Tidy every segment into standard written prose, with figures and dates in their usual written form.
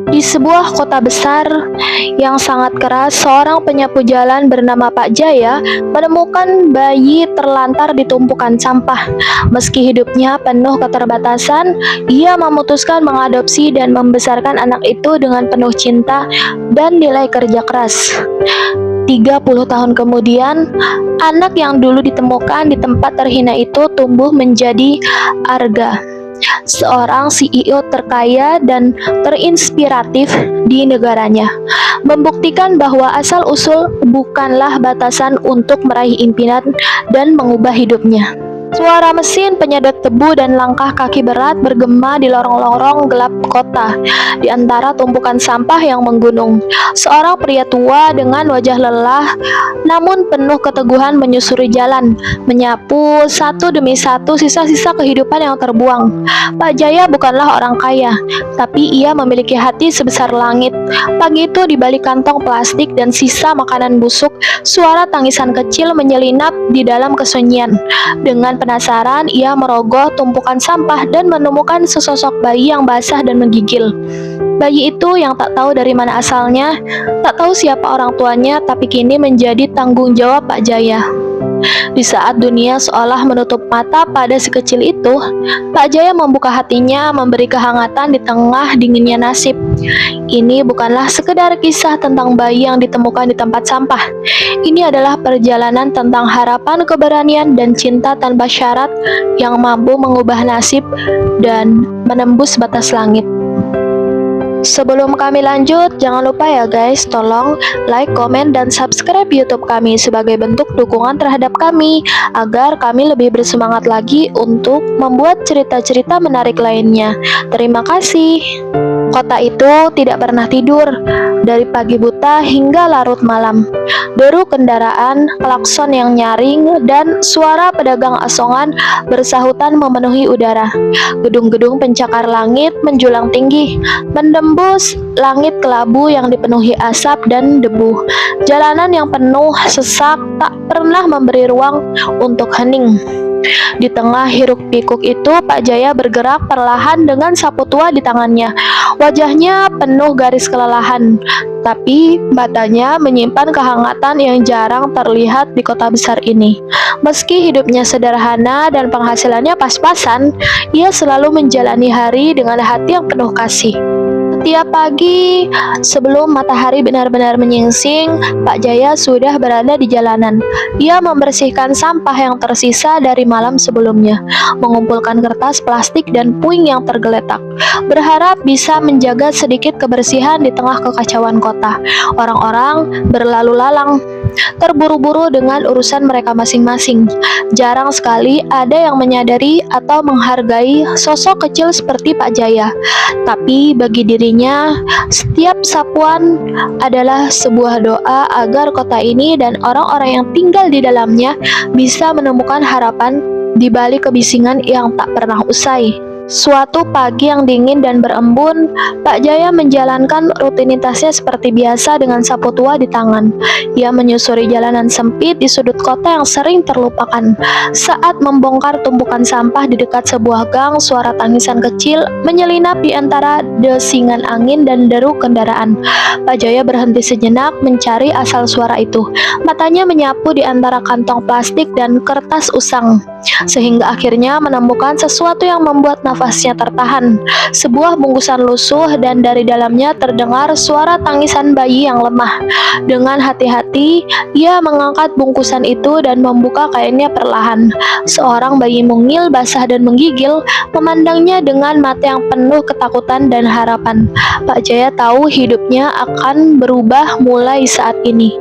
Di sebuah kota besar yang sangat keras, seorang penyapu jalan bernama Pak Jaya menemukan bayi terlantar di tumpukan sampah. Meski hidupnya penuh keterbatasan, ia memutuskan mengadopsi dan membesarkan anak itu dengan penuh cinta dan nilai kerja keras. 30 tahun kemudian, anak yang dulu ditemukan di tempat terhina itu tumbuh menjadi Arga, seorang CEO terkaya dan terinspiratif di negaranya, membuktikan bahwa asal-usul bukanlah batasan untuk meraih impian dan mengubah hidupnya. Suara mesin penyedot debu dan langkah kaki berat bergema di lorong-lorong gelap kota. Di antara tumpukan sampah yang menggunung, seorang pria tua dengan wajah lelah namun penuh keteguhan menyusuri jalan, menyapu satu demi satu sisa-sisa kehidupan yang terbuang. Pak Jaya bukanlah orang kaya, tapi ia memiliki hati sebesar langit. Pagi itu, di balik kantong plastik dan sisa makanan busuk, suara tangisan kecil menyelinap di dalam kesunyian. Dengan penasaran, ia merogoh tumpukan sampah dan menemukan sesosok bayi yang basah dan menggigil. Bayi itu yang tak tahu dari mana asalnya, tak tahu siapa orang tuanya, tapi kini menjadi tanggung jawab Pak Jaya. Di saat dunia seolah menutup mata pada si kecil itu, Pak Jaya membuka hatinya, memberi kehangatan di tengah dinginnya nasib. Ini bukanlah sekedar kisah tentang bayi yang ditemukan di tempat sampah. Ini adalah perjalanan tentang harapan, keberanian, dan cinta tanpa syarat yang mampu mengubah nasib dan menembus batas langit. Sebelum kami lanjut, jangan lupa ya guys, tolong like, komen, dan subscribe YouTube kami sebagai bentuk dukungan terhadap kami, agar kami lebih bersemangat lagi untuk membuat cerita-cerita menarik lainnya. Terima kasih. Kota itu tidak pernah tidur, dari pagi buta hingga larut malam. Deru kendaraan, klakson yang nyaring, dan suara pedagang asongan bersahutan memenuhi udara. Gedung-gedung pencakar langit menjulang tinggi, menembus langit kelabu yang dipenuhi asap dan debu. Jalanan yang penuh sesak tak pernah memberi ruang untuk hening. Di tengah hiruk-pikuk itu, Pak Jaya bergerak perlahan dengan sapu tua di tangannya. Wajahnya penuh garis kelelahan, tapi matanya menyimpan kehangatan yang jarang terlihat di kota besar ini. Meski hidupnya sederhana dan penghasilannya pas-pasan, ia selalu menjalani hari dengan hati yang penuh kasih. Setiap pagi, sebelum matahari benar-benar menyingsing, Pak Jaya sudah berada di jalanan. Ia membersihkan sampah yang tersisa dari malam sebelumnya, mengumpulkan kertas plastik dan puing yang tergeletak, berharap bisa menjaga sedikit kebersihan di tengah kekacauan kota. Orang-orang berlalu lalang, terburu-buru dengan urusan mereka masing-masing. Jarang sekali ada yang menyadari atau menghargai sosok kecil seperti Pak Jaya. Tapi bagi dirinya, setiap sapuan adalah sebuah doa agar kota ini dan orang-orang yang tinggal di dalamnya bisa menemukan harapan di balik kebisingan yang tak pernah usai. Suatu pagi yang dingin dan berembun, Pak Jaya menjalankan rutinitasnya seperti biasa dengan sapu tua di tangan. Ia menyusuri jalanan sempit di sudut kota yang sering terlupakan. Saat membongkar tumpukan sampah di dekat sebuah gang, suara tangisan kecil menyelinap di antara desingan angin dan deru kendaraan. Pak Jaya berhenti sejenak mencari asal suara itu. Matanya menyapu di antara kantong plastik dan kertas usang, sehingga akhirnya menemukan sesuatu yang membuat nafasnya tertahan. Sebuah bungkusan lusuh, dan dari dalamnya terdengar suara tangisan bayi yang lemah. Dengan hati-hati, ia mengangkat bungkusan itu dan membuka kainnya perlahan. Seorang bayi mungil, basah dan menggigil, memandangnya dengan mata yang penuh ketakutan dan harapan. Pak Jaya tahu hidupnya akan berubah mulai saat ini.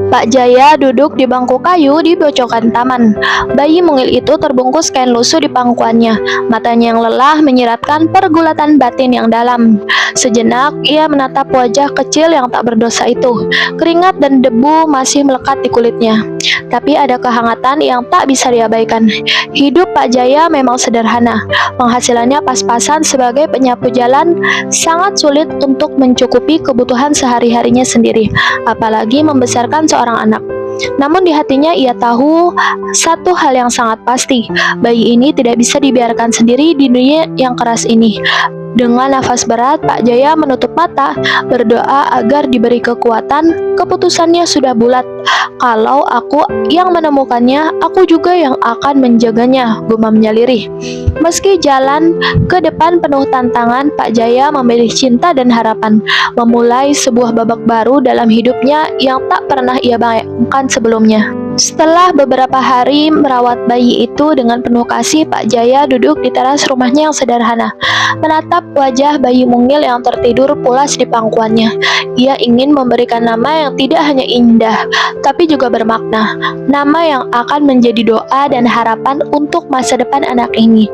Pak Jaya duduk di bangku kayu di pojokan taman. Bayi mungil itu terbungkus kain lusuh di pangkuannya. Matanya yang lelah menyiratkan pergulatan batin yang dalam. Sejenak, ia menatap wajah kecil yang tak berdosa itu. Keringat dan debu masih melekat di kulitnya. Tapi ada kehangatan yang tak bisa diabaikan. Hidup Pak Jaya memang sederhana. Penghasilannya pas-pasan sebagai penyapu jalan, sangat sulit untuk mencukupi kebutuhan sehari-harinya sendiri, apalagi membesarkan seorang anak. Namun di hatinya ia tahu satu hal yang sangat pasti, bayi ini tidak bisa dibiarkan sendiri di dunia yang keras ini. Dengan nafas berat, Pak Jaya menutup mata, berdoa agar diberi kekuatan. Keputusannya sudah bulat. Kalau aku yang menemukannya, aku juga yang akan menjaganya, gumamnya lirih. Meski jalan ke depan penuh tantangan, Pak Jaya memilih cinta dan harapan, memulai sebuah babak baru dalam hidupnya yang tak pernah ia bayangkan sebelumnya. Setelah beberapa hari merawat bayi itu dengan penuh kasih, Pak Jaya duduk di teras rumahnya yang sederhana, menatap wajah bayi mungil yang tertidur pulas di pangkuannya. Ia ingin memberikan nama yang tidak hanya indah, tapi juga bermakna. Nama yang akan menjadi doa dan harapan untuk masa depan anak ini.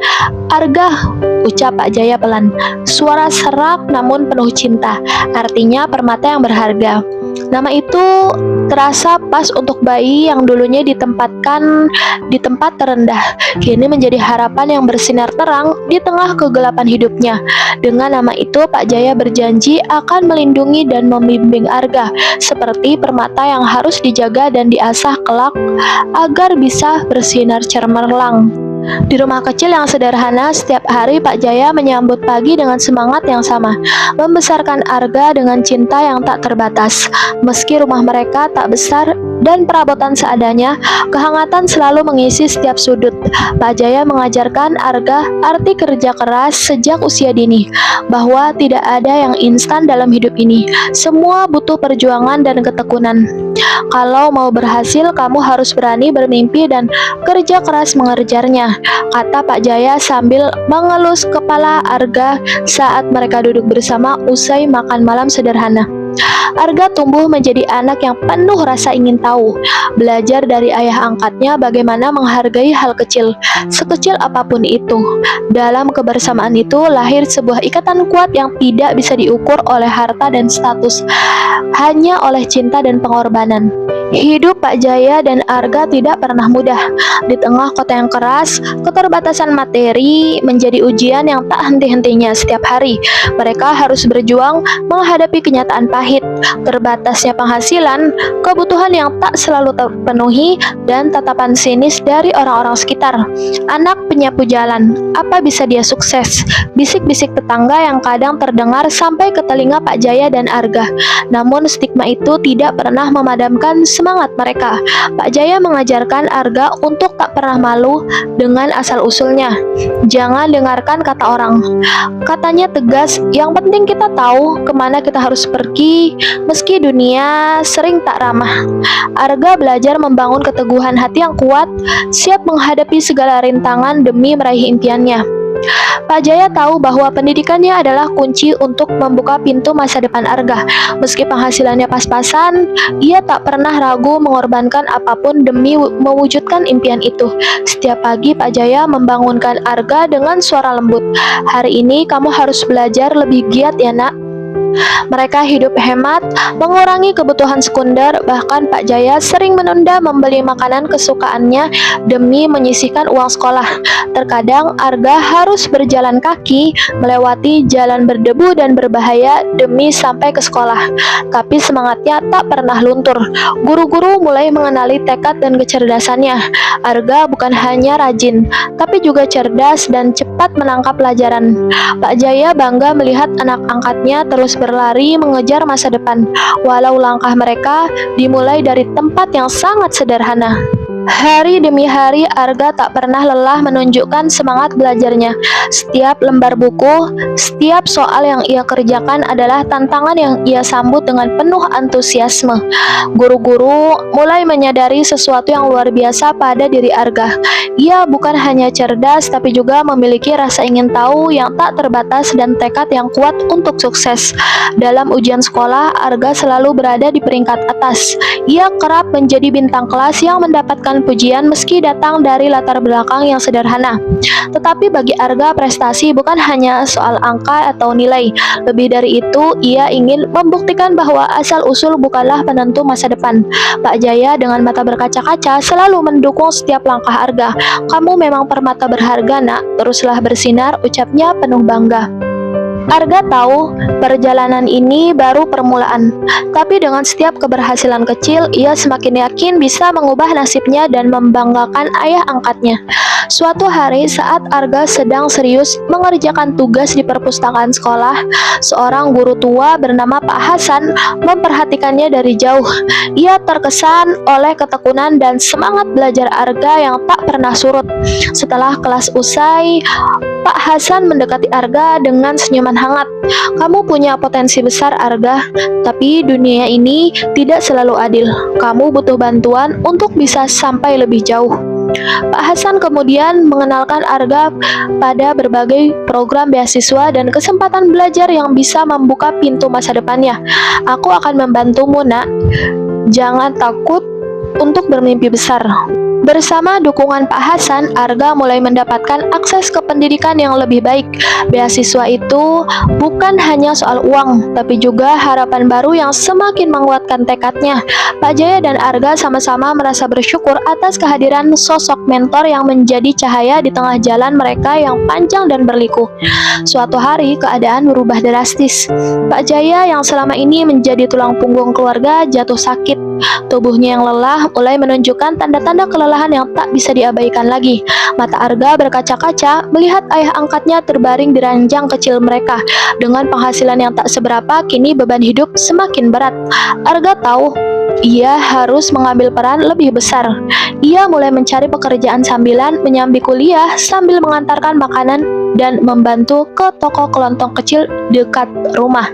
Arga, ucap Pak Jaya pelan. Suara serak namun penuh cinta, artinya permata yang berharga. Nama itu terasa pas untuk bayi yang dulunya ditempatkan di tempat terendah, kini menjadi harapan yang bersinar terang di tengah kegelapan hidupnya. Dengan nama itu, Pak Jaya berjanji akan melindungi dan membimbing Arga, seperti permata yang harus dijaga dan diasah kelak agar bisa bersinar cemerlang. Di rumah kecil yang sederhana, setiap hari Pak Jaya menyambut pagi dengan semangat yang sama, membesarkan Arga dengan cinta yang tak terbatas. Meski rumah mereka tak besar dan perabotan seadanya, kehangatan selalu mengisi setiap sudut. Pak Jaya mengajarkan Arga arti kerja keras sejak usia dini, bahwa tidak ada yang instan dalam hidup ini. Semua butuh perjuangan dan ketekunan. Kalau mau berhasil, kamu harus berani bermimpi dan kerja keras mengejarnya, kata Pak Jaya sambil mengelus kepala Arga saat mereka duduk bersama usai makan malam sederhana. Arga tumbuh menjadi anak yang penuh rasa ingin tahu, belajar dari ayah angkatnya bagaimana menghargai hal kecil, sekecil apapun itu. Dalam kebersamaan itu lahir sebuah ikatan kuat yang tidak bisa diukur oleh harta dan status, hanya oleh cinta dan pengorbanan. Hidup Pak Jaya dan Arga tidak pernah mudah. Di tengah kota yang keras, keterbatasan materi menjadi ujian yang tak henti-hentinya setiap hari. Mereka harus berjuang menghadapi kenyataan pahit, terbatasnya penghasilan, kebutuhan yang tak selalu terpenuhi, dan tatapan sinis dari orang-orang sekitar. Anak penyapu jalan, apa bisa dia sukses? Bisik-bisik tetangga yang kadang terdengar sampai ke telinga Pak Jaya dan Arga. Namun stigma itu tidak pernah memadamkan semangat mereka. Pak Jaya mengajarkan Arga untuk tak pernah malu dengan asal-usulnya. Jangan dengarkan kata orang. Katanya tegas, yang penting kita tahu kemana kita harus pergi, meski dunia sering tak ramah. Arga belajar membangun keteguhan hati yang kuat, siap menghadapi segala rintangan demi meraih impiannya. Pak Jaya tahu bahwa pendidikannya adalah kunci untuk membuka pintu masa depan Arga. Meski penghasilannya pas-pasan, ia tak pernah ragu mengorbankan apapun demi mewujudkan impian itu. Setiap pagi Pak Jaya membangunkan Arga dengan suara lembut. Hari ini kamu harus belajar lebih giat ya nak. Mereka hidup hemat, mengurangi kebutuhan sekunder, bahkan Pak Jaya sering menunda membeli makanan kesukaannya demi menyisihkan uang sekolah. Terkadang Arga harus berjalan kaki, melewati jalan berdebu dan berbahaya demi sampai ke sekolah. Tapi semangatnya tak pernah luntur. Guru-guru mulai mengenali tekad dan kecerdasannya. Arga bukan hanya rajin, tapi juga cerdas dan cepat menangkap pelajaran. Pak Jaya bangga melihat anak angkatnya terus berlari mengejar masa depan, walau langkah mereka dimulai dari tempat yang sangat sederhana. Hari demi hari, Arga tak pernah lelah menunjukkan semangat belajarnya. Setiap lembar buku, setiap soal yang ia kerjakan adalah tantangan yang ia sambut dengan penuh antusiasme. Guru-guru mulai menyadari sesuatu yang luar biasa pada diri Arga. Ia bukan hanya cerdas, tapi juga memiliki rasa ingin tahu yang tak terbatas dan tekad yang kuat untuk sukses. Dalam ujian sekolah, Arga selalu berada di peringkat atas. Ia kerap menjadi bintang kelas yang mendapatkan pujian meski datang dari latar belakang yang sederhana. Tetapi bagi Arga, prestasi bukan hanya soal angka atau nilai. Lebih dari itu, ia ingin membuktikan bahwa asal-usul bukanlah penentu masa depan. Pak Jaya dengan mata berkaca-kaca selalu mendukung setiap langkah Arga. Kamu memang permata berharga nak, teruslah bersinar, ucapnya penuh bangga. Arga tahu perjalanan ini baru permulaan, tapi dengan setiap keberhasilan kecil, ia semakin yakin bisa mengubah nasibnya dan membanggakan ayah angkatnya. Suatu hari saat Arga sedang serius mengerjakan tugas di perpustakaan sekolah, seorang guru tua bernama Pak Hasan memperhatikannya dari jauh. Ia terkesan oleh ketekunan dan semangat belajar Arga yang tak pernah surut. Setelah kelas usai, Pak Hasan mendekati Arga dengan senyuman hangat. "Kamu punya potensi besar, Arga, tapi dunia ini tidak selalu adil. Kamu butuh bantuan untuk bisa sampai lebih jauh." Pak Hasan kemudian mengenalkan Arga pada berbagai program beasiswa dan kesempatan belajar yang bisa membuka pintu masa depannya. "Aku akan membantumu, Nak. Jangan takut untuk bermimpi besar." Bersama dukungan Pak Hasan, Arga mulai mendapatkan akses ke pendidikan yang lebih baik. Beasiswa itu bukan hanya soal uang, tapi juga harapan baru yang semakin menguatkan tekadnya. Pak Jaya dan Arga sama-sama merasa bersyukur atas kehadiran sosok mentor yang menjadi cahaya di tengah jalan mereka yang panjang dan berliku. Suatu hari, keadaan berubah drastis. Pak Jaya yang selama ini menjadi tulang punggung keluarga jatuh sakit. Tubuhnya yang lelah mulai menunjukkan tanda-tanda kelelahan yang tak bisa diabaikan lagi. Mata Arga berkaca-kaca melihat ayah angkatnya terbaring di ranjang kecil mereka. Dengan penghasilan yang tak seberapa, kini beban hidup semakin berat. Arga tahu ia harus mengambil peran lebih besar. Ia mulai mencari pekerjaan sambilan, menyambi kuliah sambil mengantarkan makanan dan membantu ke toko kelontong kecil dekat rumah.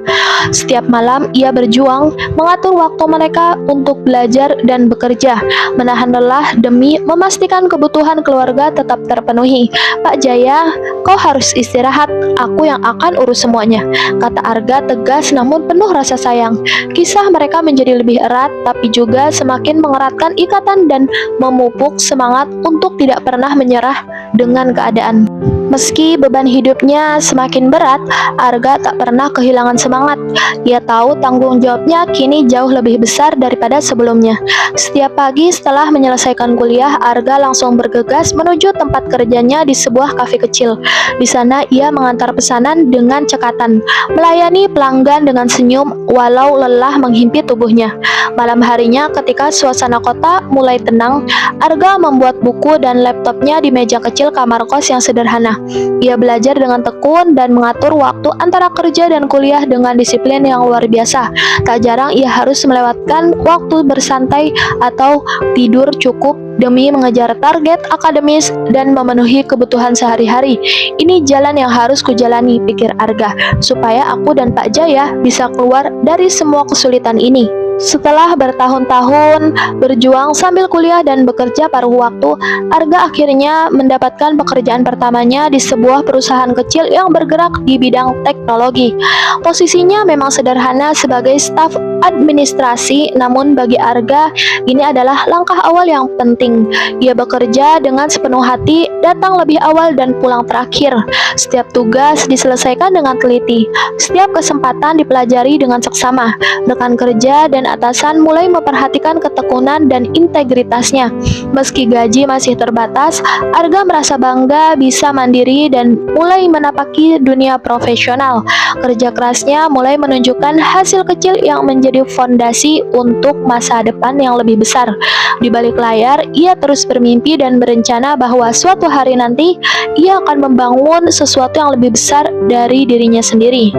Setiap malam ia berjuang mengatur waktu mereka untuk belajar dan bekerja, menahan lelah demi memastikan kebutuhan keluarga tetap terpenuhi. "Pak Jaya, kau harus istirahat, aku yang akan urus semuanya," kata Arga tegas namun penuh rasa sayang. Kisah mereka menjadi lebih erat, tapi juga semakin mengeratkan ikatan dan memupuk semangat untuk tidak pernah menyerah dengan keadaan. Meski beban hidupnya semakin berat, Arga tak pernah kehilangan semangat. Ia tahu tanggung jawabnya kini jauh lebih besar daripada sebelumnya. Setiap pagi setelah menyelesaikan kuliah, Arga langsung bergegas menuju tempat kerjanya di sebuah kafe kecil. Di sana ia mengantar pesanan dengan cekatan, melayani pelanggan dengan senyum walau lelah menghimpit tubuhnya. Malam harinya ketika suasana kota mulai tenang, Arga membuat buku dan laptopnya di meja kecil kamar kos yang sederhana. Ia belajar dengan tekun dan mengatur waktu antara kerja dan kuliah dengan disiplin yang luar biasa. Tak jarang ia harus melewatkan waktu bersantai atau tidur cukup demi mengejar target akademis dan memenuhi kebutuhan sehari-hari. "Ini jalan yang harus kujalani," pikir Arga, "supaya aku dan Pak Jaya bisa keluar dari semua kesulitan ini." Setelah bertahun-tahun berjuang sambil kuliah dan bekerja paruh waktu, Arga akhirnya mendapatkan pekerjaan pertamanya di sebuah perusahaan kecil yang bergerak di bidang teknologi. Posisinya memang sederhana sebagai staf administrasi, namun bagi Arga ini adalah langkah awal yang penting. Ia bekerja dengan sepenuh hati, datang lebih awal dan pulang terakhir. Setiap tugas diselesaikan dengan teliti. Setiap kesempatan dipelajari dengan seksama. Rekan kerja dan atasan mulai memperhatikan ketekunan dan integritasnya. Meski gaji masih terbatas, Arga merasa bangga bisa mandiri dan mulai menapaki dunia profesional. Kerja kerasnya mulai menunjukkan hasil kecil yang menjadi fondasi untuk masa depan yang lebih besar. Di balik layar, ia terus bermimpi dan berencana bahwa suatu hari nanti ia akan membangun sesuatu yang lebih besar dari dirinya sendiri.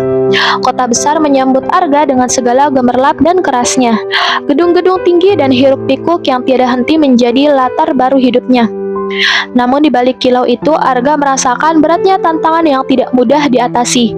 Kota besar menyambut Arga dengan segala gemerlap dan kerasnya. Gedung-gedung tinggi dan hiruk-pikuk yang tiada henti menjadi latar baru hidupnya. Namun di balik kilau itu, Arga merasakan beratnya tantangan yang tidak mudah diatasi.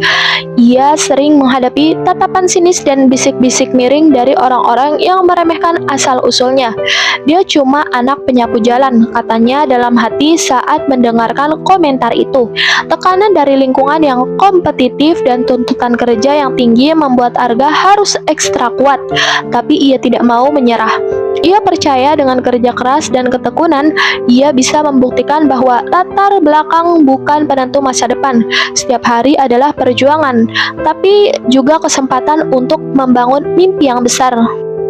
Ia sering menghadapi tatapan sinis dan bisik-bisik miring dari orang-orang yang meremehkan asal-usulnya. "Dia cuma anak penyapu jalan," katanya dalam hati saat mendengarkan komentar itu. Tekanan dari lingkungan yang kompetitif dan tuntutan kerja yang tinggi membuat Arga harus ekstra kuat, tapi ia tidak mau menyerah. Ia percaya dengan kerja keras dan ketekunan, ia bisa membuktikan bahwa latar belakang bukan penentu masa depan. Setiap hari adalah perjuangan, tapi juga kesempatan untuk membangun mimpi yang besar.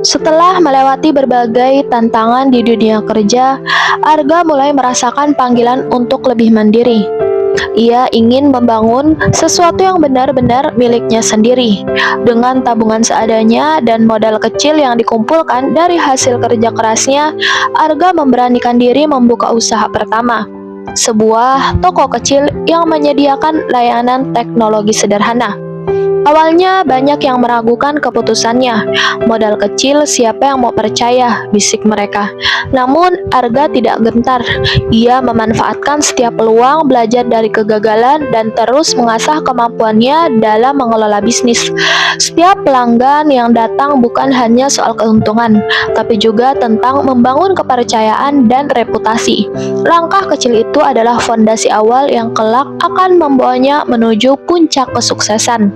Setelah melewati berbagai tantangan di dunia kerja, Arga mulai merasakan panggilan untuk lebih mandiri. Ia ingin membangun sesuatu yang benar-benar miliknya sendiri. Dengan tabungan seadanya dan modal kecil yang dikumpulkan dari hasil kerja kerasnya, Arga memberanikan diri membuka usaha pertama. Sebuah toko kecil yang menyediakan layanan teknologi sederhana. Awalnya banyak yang meragukan keputusannya. Modal kecil, siapa yang mau percaya, bisik mereka. Namun Arga tidak gentar. Ia memanfaatkan setiap peluang, belajar dari kegagalan, dan terus mengasah kemampuannya dalam mengelola bisnis. Setiap pelanggan yang datang bukan hanya soal keuntungan, tapi juga tentang membangun kepercayaan dan reputasi. Langkah kecil itu adalah fondasi awal yang kelak akan membawanya menuju puncak kesuksesan.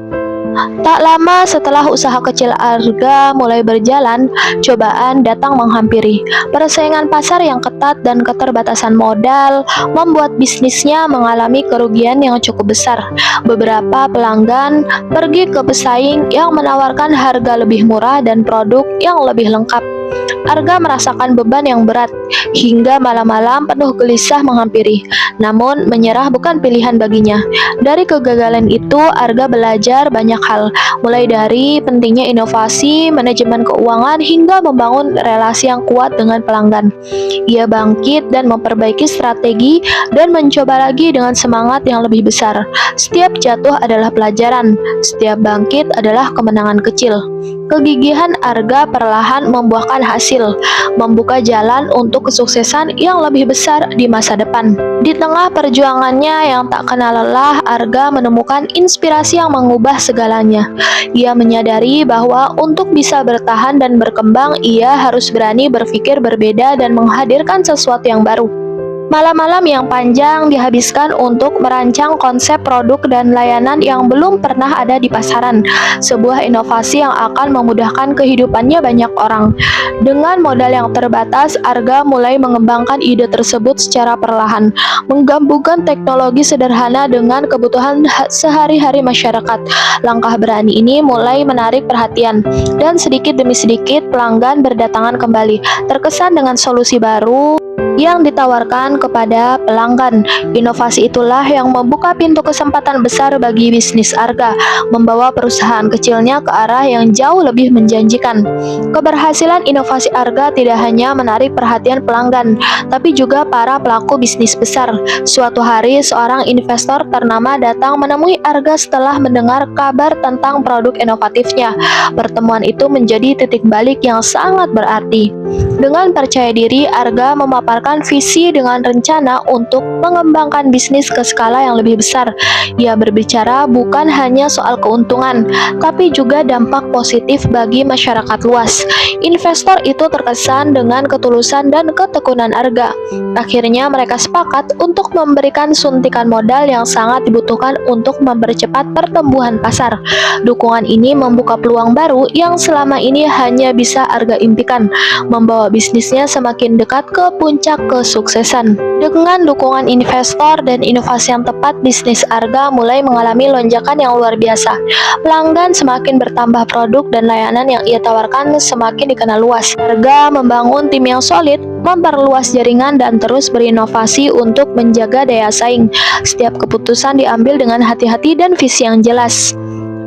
Tak lama setelah usaha kecil Arga mulai berjalan, cobaan datang menghampiri. Persaingan pasar yang ketat dan keterbatasan modal membuat bisnisnya mengalami kerugian yang cukup besar. Beberapa pelanggan pergi ke pesaing yang menawarkan harga lebih murah dan produk yang lebih lengkap. Arga merasakan beban yang berat, hingga malam-malam penuh gelisah menghampiri. Namun, menyerah bukan pilihan baginya. Dari kegagalan itu, Arga belajar banyak hal, mulai dari pentingnya inovasi, manajemen keuangan, hingga membangun relasi yang kuat dengan pelanggan. Ia bangkit dan memperbaiki strategi dan mencoba lagi dengan semangat yang lebih besar. Setiap jatuh adalah pelajaran, setiap bangkit adalah kemenangan kecil. Kegigihan Arga perlahan membuahkan hasil, membuka jalan untuk kesuksesan yang lebih besar di masa depan. Di tengah perjuangannya yang tak kenal lelah, Arga menemukan inspirasi yang mengubah segalanya. Ia menyadari bahwa untuk bisa bertahan dan berkembang, ia harus berani berpikir berbeda dan menghadirkan sesuatu yang baru. Malam-malam yang panjang dihabiskan untuk merancang konsep produk dan layanan yang belum pernah ada di pasaran, sebuah inovasi yang akan memudahkan kehidupannya banyak orang. Dengan modal yang terbatas, Arga mulai mengembangkan ide tersebut secara perlahan, menggabungkan teknologi sederhana dengan kebutuhan sehari-hari masyarakat. Langkah berani ini mulai menarik perhatian, dan sedikit demi sedikit pelanggan berdatangan kembali, terkesan dengan solusi baru yang ditawarkan kepada pelanggan. Inovasi itulah yang membuka pintu kesempatan besar bagi bisnis Arga, membawa perusahaan kecilnya ke arah yang jauh lebih menjanjikan. Keberhasilan inovasi Arga tidak hanya menarik perhatian pelanggan, tapi juga para pelaku bisnis besar. Suatu hari, seorang investor ternama datang menemui Arga setelah mendengar kabar tentang produk inovatifnya. Pertemuan itu menjadi titik balik yang sangat berarti. Dengan percaya diri, Arga memaparkan visi dengan rencana untuk mengembangkan bisnis ke skala yang lebih besar. Ia berbicara bukan hanya soal keuntungan, tapi juga dampak positif bagi masyarakat luas. Investor itu terkesan dengan ketulusan dan ketekunan Arga. Akhirnya mereka sepakat untuk memberikan suntikan modal yang sangat dibutuhkan untuk mempercepat pertumbuhan pasar. Dukungan ini membuka peluang baru yang selama ini hanya bisa Arga impikan, membawa bisnisnya semakin dekat ke puncak kesuksesan. Dengan dukungan investor dan inovasi yang tepat, bisnis Arga mulai mengalami lonjakan yang luar biasa. Pelanggan semakin bertambah, produk dan layanan yang ia tawarkan semakin dikenal luas. Arga membangun tim yang solid, memperluas jaringan, dan terus berinovasi untuk menjaga daya saing. Setiap keputusan diambil dengan hati-hati dan visi yang jelas.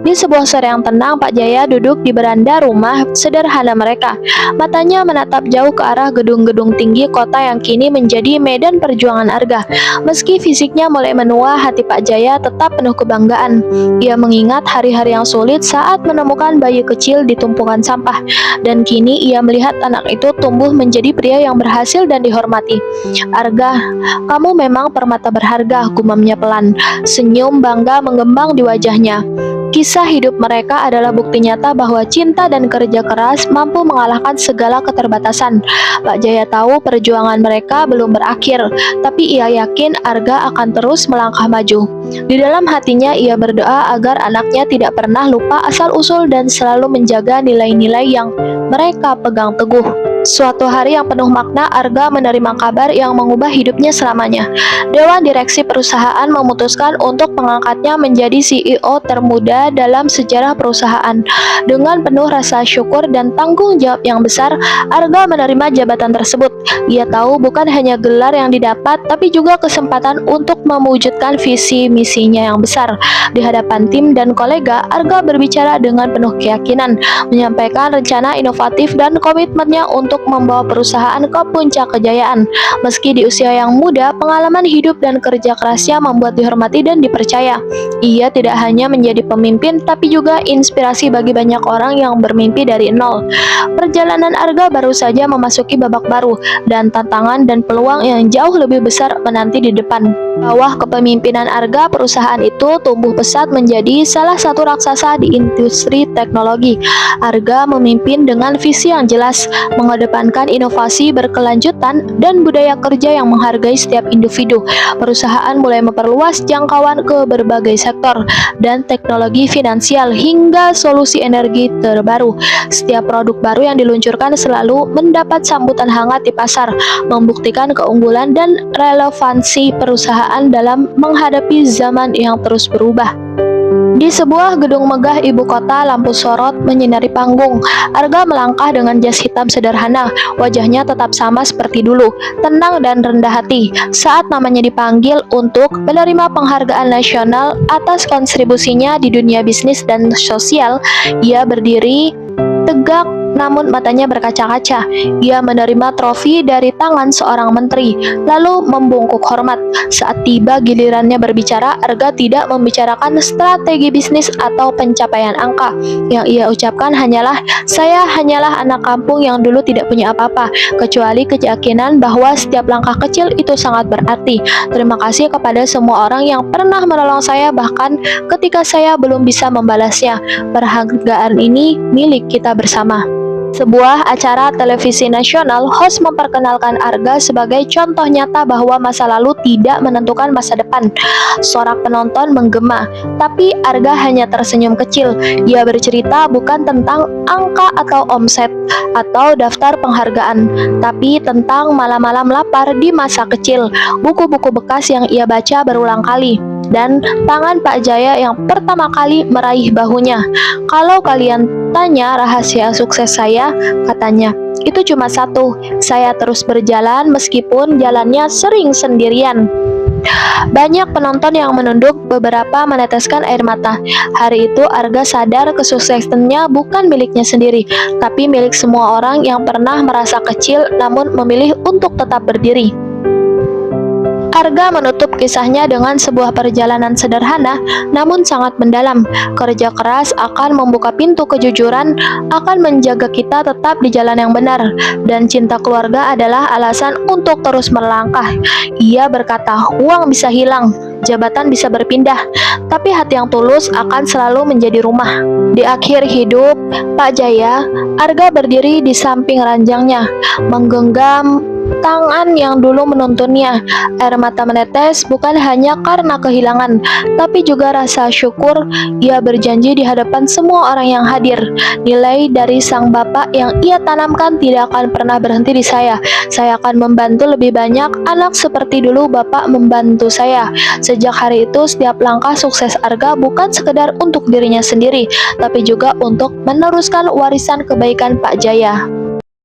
Di sebuah sore yang tenang, Pak Jaya duduk di beranda rumah sederhana mereka. Matanya menatap jauh ke arah gedung-gedung tinggi kota yang kini menjadi medan perjuangan Arga. Meski fisiknya mulai menua, hati Pak Jaya tetap penuh kebanggaan. Ia mengingat hari-hari yang sulit saat menemukan bayi kecil di tumpukan sampah. Dan kini ia melihat anak itu tumbuh menjadi pria yang berhasil dan dihormati. "Arga, kamu memang permata berharga," gumamnya pelan. Senyum bangga mengembang di wajahnya. Kisah hidup mereka adalah bukti nyata bahwa cinta dan kerja keras mampu mengalahkan segala keterbatasan. Pak Jaya tahu perjuangan mereka belum berakhir, tapi ia yakin Arga akan terus melangkah maju. Di dalam hatinya ia berdoa agar anaknya tidak pernah lupa asal-usul dan selalu menjaga nilai-nilai yang mereka pegang teguh. Suatu hari yang penuh makna, Arga menerima kabar yang mengubah hidupnya selamanya. Dewan direksi perusahaan memutuskan untuk mengangkatnya menjadi CEO termuda dalam sejarah perusahaan. Dengan penuh rasa syukur dan tanggung jawab yang besar, Arga menerima jabatan tersebut. Ia tahu bukan hanya gelar yang didapat, tapi juga kesempatan untuk mewujudkan visi misinya yang besar. Di hadapan tim dan kolega, Arga berbicara dengan penuh keyakinan, menyampaikan rencana inovatif dan komitmennya untuk membawa perusahaan ke puncak kejayaan. Meski di usia yang muda, pengalaman hidup dan kerja kerasnya membuat dihormati dan dipercaya. Ia tidak hanya menjadi pemimpin, tapi juga inspirasi bagi banyak orang yang bermimpi dari nol. Perjalanan Arga baru saja memasuki babak baru, dan tantangan dan peluang yang jauh lebih besar menanti di depan. Bawah kepemimpinan Arga, perusahaan itu tumbuh pesat menjadi salah satu raksasa di industri teknologi. Arga memimpin dengan visi yang jelas, mengedepankan inovasi berkelanjutan dan budaya kerja yang menghargai setiap individu. Perusahaan mulai memperluas jangkauan ke berbagai sektor, dan teknologi finansial hingga solusi energi terbaru. Setiap produk baru yang diluncurkan selalu mendapat sambutan hangat di pasar, membuktikan keunggulan dan relevansi perusahaan dalam menghadapi zaman yang terus berubah. Di sebuah gedung megah ibu kota, lampu sorot menyinari panggung. Arga melangkah dengan jas hitam sederhana, wajahnya tetap sama seperti dulu, tenang dan rendah hati. Saat namanya dipanggil untuk menerima penghargaan nasional atas kontribusinya di dunia bisnis dan sosial, ia berdiri tegak namun matanya berkaca-kaca. Ia menerima trofi dari tangan seorang menteri, lalu membungkuk hormat. Saat tiba gilirannya berbicara, Arga tidak membicarakan strategi bisnis atau pencapaian angka. Yang ia ucapkan hanyalah, "Saya hanyalah anak kampung yang dulu tidak punya apa-apa, kecuali keyakinan bahwa setiap langkah kecil itu sangat berarti. Terima kasih kepada semua orang yang pernah menolong saya, bahkan ketika saya belum bisa membalasnya. Penghargaan ini milik kita bersama." Sebuah acara televisi nasional, host memperkenalkan Arga sebagai contoh nyata bahwa masa lalu tidak menentukan masa depan. Sorak penonton menggema, tapi Arga hanya tersenyum kecil. Ia bercerita bukan tentang angka atau omset atau daftar penghargaan, tapi tentang malam-malam lapar di masa kecil, buku-buku bekas yang ia baca berulang kali, dan tangan Pak Jaya yang pertama kali meraih bahunya. "Kalau kalian tanya rahasia sukses saya," katanya, "itu cuma satu, saya terus berjalan meskipun jalannya sering sendirian." Banyak penonton yang menunduk, beberapa meneteskan air mata. Hari itu Arga sadar kesuksesannya bukan miliknya sendiri, tapi milik semua orang yang pernah merasa kecil namun memilih untuk tetap berdiri. Arga menutup kisahnya dengan sebuah perjalanan sederhana namun sangat mendalam. Kerja keras akan membuka pintu kejujuran, akan menjaga kita tetap di jalan yang benar, dan cinta keluarga adalah alasan untuk terus melangkah. Ia berkata, "Uang bisa hilang, jabatan bisa berpindah, tapi hati yang tulus akan selalu menjadi rumah." Di akhir hidup Pak Jaya, Arga berdiri di samping ranjangnya, menggenggam tangan yang dulu menuntunnya. Air mata menetes bukan hanya karena kehilangan, tapi juga rasa syukur. Ia berjanji di hadapan semua orang yang hadir, "Nilai dari sang bapak yang ia tanamkan tidak akan pernah berhenti di saya. Saya akan membantu lebih banyak anak seperti dulu bapak membantu saya." Sejak hari itu, setiap langkah sukses Arga bukan sekedar untuk dirinya sendiri, tapi juga untuk meneruskan warisan kebaikan Pak Jaya.